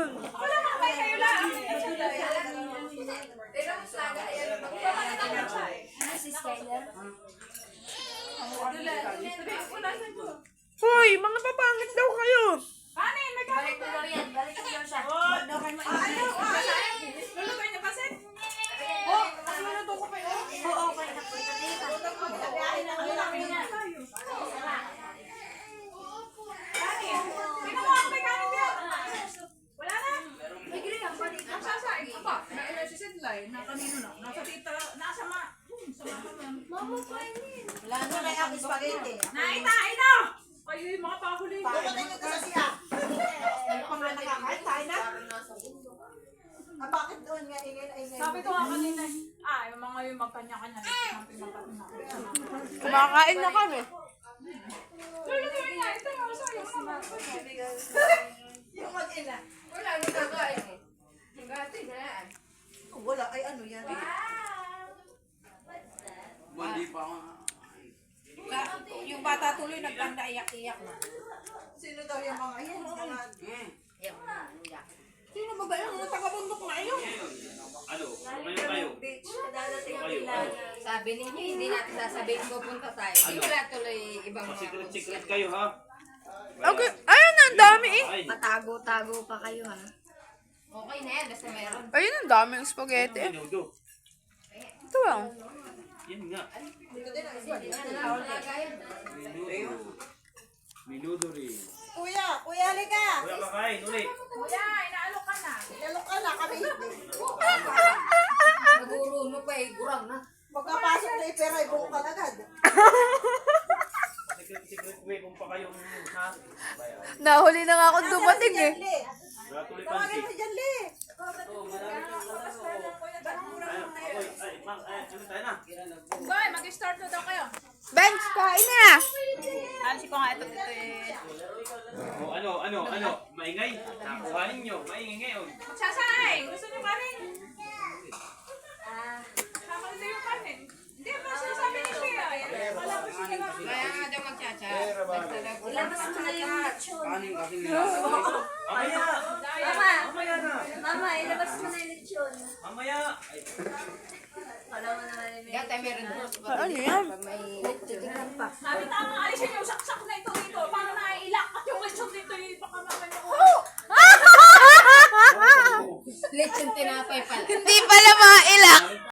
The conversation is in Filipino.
yun. Wala nga kayo lang. Si Skyler. Hoy, mga papangit daw kayo. Paano yun? Balik ko daw yan. Balik ko daw siya. Lulutuin niyo kasi? Magluluto ko pa yun. Oo, okay na po. Sino mo ang may kanin niya? Wala na? May gili ang balik. Ang sasain ka pa. Si Sidlay, na kanino na. Nasa tita, nasa ma. Sama ka man. Mama pa yun. Wala na kay ang spaghetti. Naitain na! Ay, yung mga pahuli. Pupunta nyo sa siya. Ano pa nga nakakain? Tayo na? Ah, bakit doon nga ingay? Sabi ko nga kanina, yung mga yung magkanya-kanya. Kumakain na kami. Lulutuin niya, ito yung sayang naman. Yung mag-ina. Wala nang kakain eh. Yung gati na yan. Oh, wala. Ay, ano yan? Hindi pa ako. Yung bata tuloy nagtanda iyak-iyak na. Sino daw yung mga yan? Sino ba ba yung taga-bundok na yun? Ano? Kumain kayo. Dadating ang Kayo. kailangan. Sabi ninyo, hindi natin sasabihin ko punta tayo. Hindi wala tuloy ibang mga Secret kayo ha. Okay. Ayun, ang dami eh. Ay, Patago-tago pa kayo ha. Okay na yan, basta meron. Ayun, ang daming spaghetti eh. minudo. Ito lang. Yan nga. Talaga yan. Minudo. Minudo rin. Kuya, halika. Kuya kakain ulit. Kuya, inaalok ka na. Ilalok ka na, kami hindi. Naguruno pa eh, gurang na. Pagkapasok na ipera, ibuko ka agad. Secret way kung pa kayong ha. Nahuli na nga akong dumating eh. Wala tuloy Tawagin pansin. mo dyan, Li. Ano tayo na? Boy, mag-start na daw kayo. Bench, kain na. Alisin ko nga ito eh. Ano? Maingay? Nakuhanin nyo. Maingay ngayon. Magsasay! Gusto niyo kanin? Tama nito yung kanin. Hindi, ba sinasabi ni Shea? Wala ko siya lang. Kaya nga daw magtsatsa. Basta lang. Ilabas mo na yung lechon. Mamaya! Mama, Mamaya na! mama, ilabas mo na yung lechon. Mamaya! Ay, Wala mo naman yung Gata meron doon. Ano yan? Pag may titignan pa. Sabi tama, alisin yung saksak na ito dito. Paano naiilak at yung lechon dito yung baka mamaya lechon tinapay pala. Hindi pala mga